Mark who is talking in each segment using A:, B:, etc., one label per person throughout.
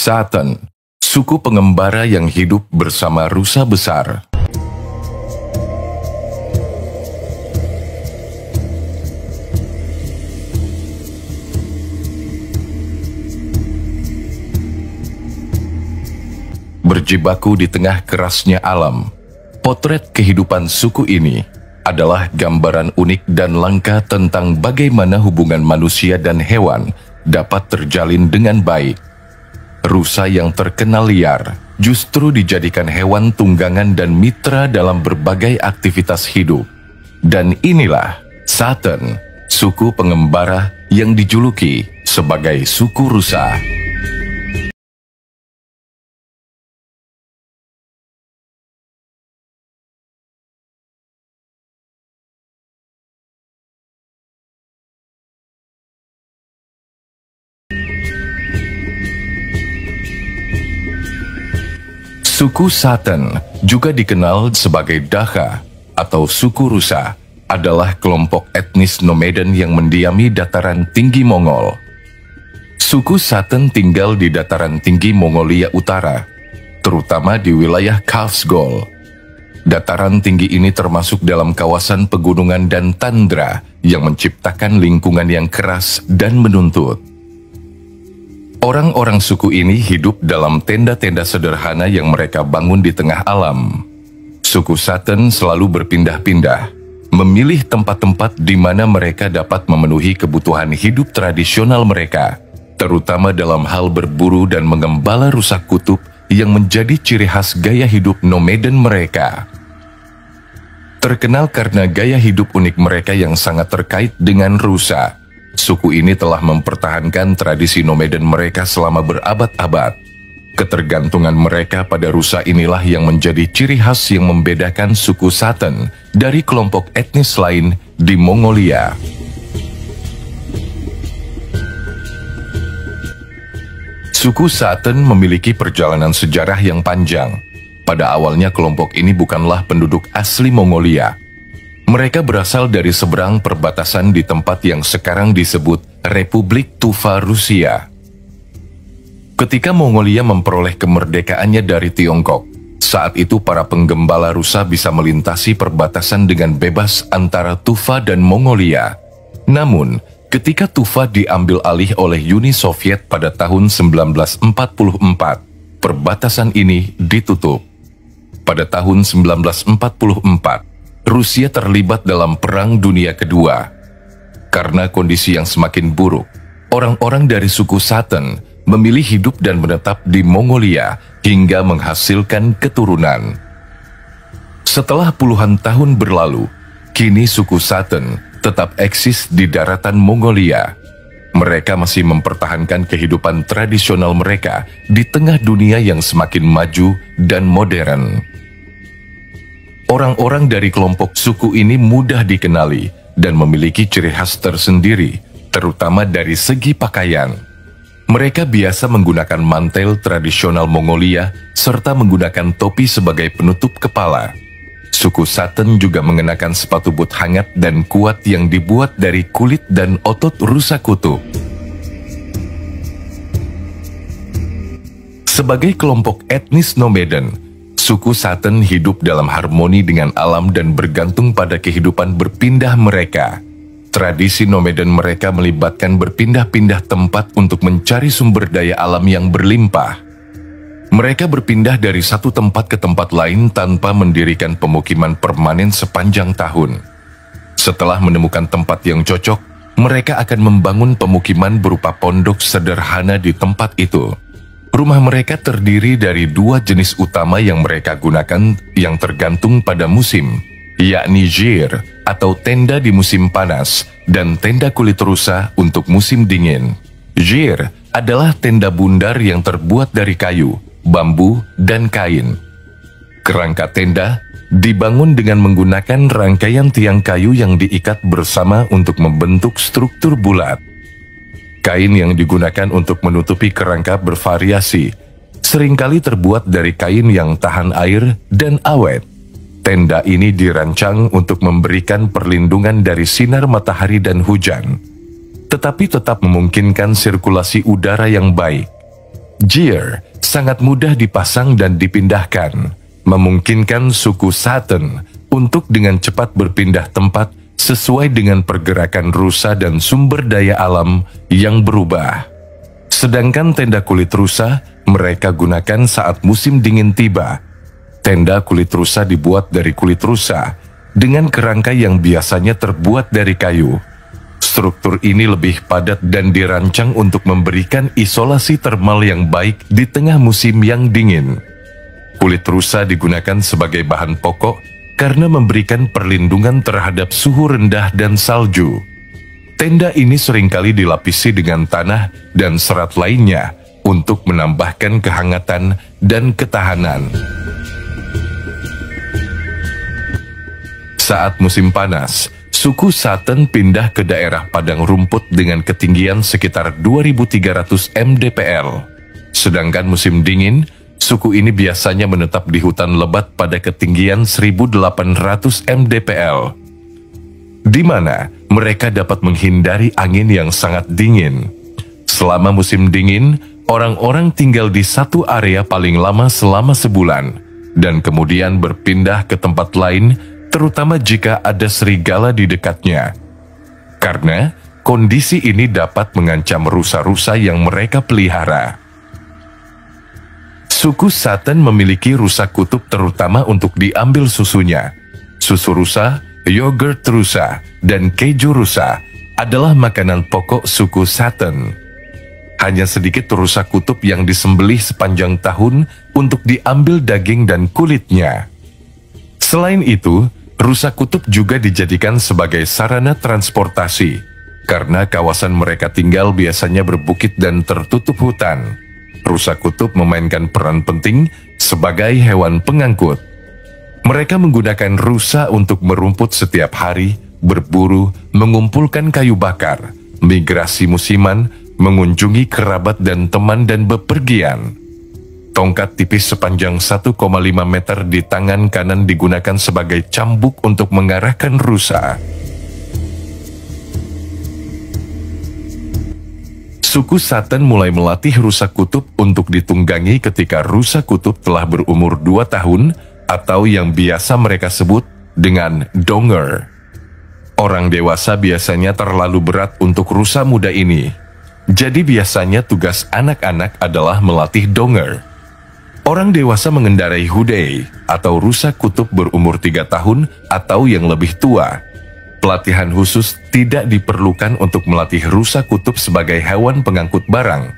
A: Satan, suku pengembara yang hidup bersama rusa besar. Berjibaku di tengah kerasnya alam, potret kehidupan suku ini adalah gambaran unik dan langka tentang bagaimana hubungan manusia dan hewan dapat terjalin dengan baik. Rusa yang terkenal liar justru dijadikan hewan tunggangan dan mitra dalam berbagai aktivitas hidup. Dan inilah Satan, suku pengembara yang dijuluki sebagai suku rusa. Suku Satan, juga dikenal sebagai Dakha atau suku rusa, adalah kelompok etnis nomaden yang mendiami dataran tinggi Mongol. Suku Satan tinggal di dataran tinggi Mongolia Utara, terutama di wilayah Kafsgol. Dataran tinggi ini termasuk dalam kawasan pegunungan dan tundra yang menciptakan lingkungan yang keras dan menuntut. Orang-orang suku ini hidup dalam tenda-tenda sederhana yang mereka bangun di tengah alam. Suku Satan selalu berpindah-pindah, memilih tempat-tempat di mana mereka dapat memenuhi kebutuhan hidup tradisional mereka, terutama dalam hal berburu dan mengembala rusa kutub yang menjadi ciri khas gaya hidup nomaden mereka. Terkenal karena gaya hidup unik mereka yang sangat terkait dengan rusa, suku ini telah mempertahankan tradisi nomaden mereka selama berabad-abad. Ketergantungan mereka pada rusa inilah yang menjadi ciri khas yang membedakan suku Satan dari kelompok etnis lain di Mongolia. Suku Satan memiliki perjalanan sejarah yang panjang. Pada awalnya kelompok ini bukanlah penduduk asli Mongolia. Mereka berasal dari seberang perbatasan di tempat yang sekarang disebut Republik Tuva, Rusia. Ketika Mongolia memperoleh kemerdekaannya dari Tiongkok, saat itu para penggembala rusa bisa melintasi perbatasan dengan bebas antara Tuva dan Mongolia. Namun, ketika Tuva diambil alih oleh Uni Soviet pada tahun 1944, perbatasan ini ditutup. Pada tahun 1944, Rusia terlibat dalam Perang Dunia Kedua. Karena kondisi yang semakin buruk, orang-orang dari suku Satan memilih hidup dan menetap di Mongolia hingga menghasilkan keturunan. Setelah puluhan tahun berlalu, kini suku Satan tetap eksis di daratan Mongolia. Mereka masih mempertahankan kehidupan tradisional mereka di tengah dunia yang semakin maju dan modern. Orang-orang dari kelompok suku ini mudah dikenali dan memiliki ciri khas tersendiri, terutama dari segi pakaian. Mereka biasa menggunakan mantel tradisional Mongolia serta menggunakan topi sebagai penutup kepala. Suku Satan juga mengenakan sepatu but hangat dan kuat yang dibuat dari kulit dan otot rusa kutub. Sebagai kelompok etnis nomaden, suku Satan hidup dalam harmoni dengan alam dan bergantung pada kehidupan berpindah mereka. Tradisi nomaden mereka melibatkan berpindah-pindah tempat untuk mencari sumber daya alam yang berlimpah. Mereka berpindah dari satu tempat ke tempat lain tanpa mendirikan pemukiman permanen sepanjang tahun. Setelah menemukan tempat yang cocok, mereka akan membangun pemukiman berupa pondok sederhana di tempat itu. Rumah mereka terdiri dari dua jenis utama yang mereka gunakan yang tergantung pada musim, yakni jir atau tenda di musim panas dan tenda kulit rusa untuk musim dingin. Jir adalah tenda bundar yang terbuat dari kayu, bambu, dan kain. Kerangka tenda dibangun dengan menggunakan rangkaian tiang kayu yang diikat bersama untuk membentuk struktur bulat. Kain yang digunakan untuk menutupi kerangka bervariasi, seringkali terbuat dari kain yang tahan air dan awet. Tenda ini dirancang untuk memberikan perlindungan dari sinar matahari dan hujan, tetapi tetap memungkinkan sirkulasi udara yang baik. Gear sangat mudah dipasang dan dipindahkan, memungkinkan suku Sutton untuk dengan cepat berpindah tempat sesuai dengan pergerakan rusa dan sumber daya alam yang berubah. Sedangkan tenda kulit rusa mereka gunakan saat musim dingin tiba. Tenda kulit rusa dibuat dari kulit rusa dengan kerangka yang biasanya terbuat dari kayu. Struktur ini lebih padat dan dirancang untuk memberikan isolasi termal yang baik di tengah musim yang dingin. Kulit rusa digunakan sebagai bahan pokok karena memberikan perlindungan terhadap suhu rendah dan salju. Tenda ini seringkali dilapisi dengan tanah dan serat lainnya untuk menambahkan kehangatan dan ketahanan. Saat musim panas, suku Sutton pindah ke daerah padang rumput dengan ketinggian sekitar 2.300 mdpl. Sedangkan musim dingin, suku ini biasanya menetap di hutan lebat pada ketinggian 1.800 mdpl, di mana mereka dapat menghindari angin yang sangat dingin. Selama musim dingin, orang-orang tinggal di satu area paling lama selama sebulan, dan kemudian berpindah ke tempat lain, terutama jika ada serigala di dekatnya. Karena kondisi ini dapat mengancam rusa-rusa yang mereka pelihara. Suku Sutton memiliki rusa kutub terutama untuk diambil susunya. Susu rusa, yogurt rusa, dan keju rusa adalah makanan pokok suku Sutton. Hanya sedikit rusa kutub yang disembelih sepanjang tahun untuk diambil daging dan kulitnya. Selain itu, rusa kutub juga dijadikan sebagai sarana transportasi, karena kawasan mereka tinggal biasanya berbukit dan tertutup hutan. Rusa kutub memainkan peran penting sebagai hewan pengangkut. Mereka menggunakan rusa untuk merumput setiap hari, berburu, mengumpulkan kayu bakar, migrasi musiman, mengunjungi kerabat dan teman dan bepergian. Tongkat tipis sepanjang 1,5 meter di tangan kanan digunakan sebagai cambuk untuk mengarahkan rusa. Suku Sutton mulai melatih rusa kutub untuk ditunggangi ketika rusa kutub telah berumur 2 tahun atau yang biasa mereka sebut dengan donger. Orang dewasa biasanya terlalu berat untuk rusa muda ini. Jadi biasanya tugas anak-anak adalah melatih donger. Orang dewasa mengendarai hudei atau rusa kutub berumur 3 tahun atau yang lebih tua. Pelatihan khusus tidak diperlukan untuk melatih rusa kutub sebagai hewan pengangkut barang.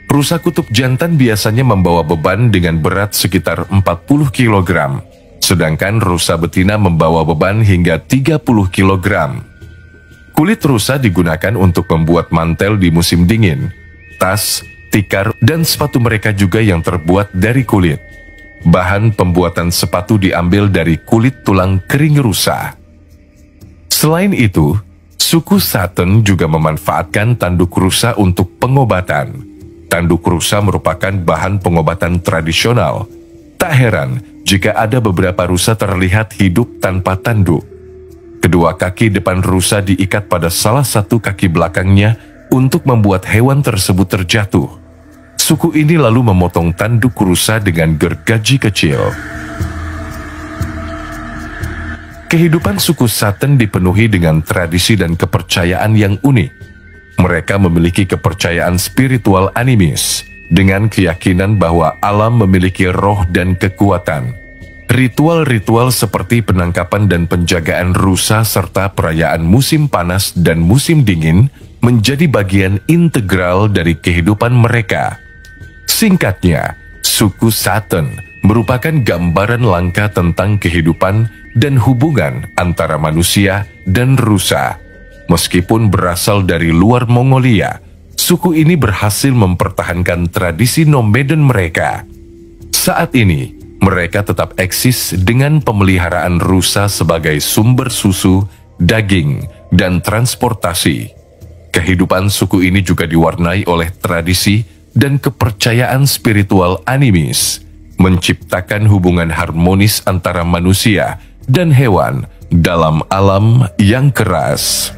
A: Rusa kutub jantan biasanya membawa beban dengan berat sekitar 40 kg, sedangkan rusa betina membawa beban hingga 30 kg. Kulit rusa digunakan untuk membuat mantel di musim dingin, tas, tikar, dan sepatu mereka juga yang terbuat dari kulit. Bahan pembuatan sepatu diambil dari kulit tulang kering rusa. Selain itu, suku Sutton juga memanfaatkan tanduk rusa untuk pengobatan. Tanduk rusa merupakan bahan pengobatan tradisional. Tak heran jika ada beberapa rusa terlihat hidup tanpa tanduk. Kedua kaki depan rusa diikat pada salah satu kaki belakangnya untuk membuat hewan tersebut terjatuh. Suku ini lalu memotong tanduk rusa dengan gergaji kecil. Kehidupan suku Sutton dipenuhi dengan tradisi dan kepercayaan yang unik. Mereka memiliki kepercayaan spiritual animis, dengan keyakinan bahwa alam memiliki roh dan kekuatan. Ritual-ritual seperti penangkapan dan penjagaan rusa serta perayaan musim panas dan musim dingin menjadi bagian integral dari kehidupan mereka. Singkatnya, suku Sutton merupakan gambaran langka tentang kehidupan dan hubungan antara manusia dan rusa. Meskipun berasal dari luar Mongolia, suku ini berhasil mempertahankan tradisi nomaden mereka. Saat ini, mereka tetap eksis dengan pemeliharaan rusa sebagai sumber susu, daging, dan transportasi. Kehidupan suku ini juga diwarnai oleh tradisi dan kepercayaan spiritual animis, menciptakan hubungan harmonis antara manusia dan hewan dalam alam yang keras.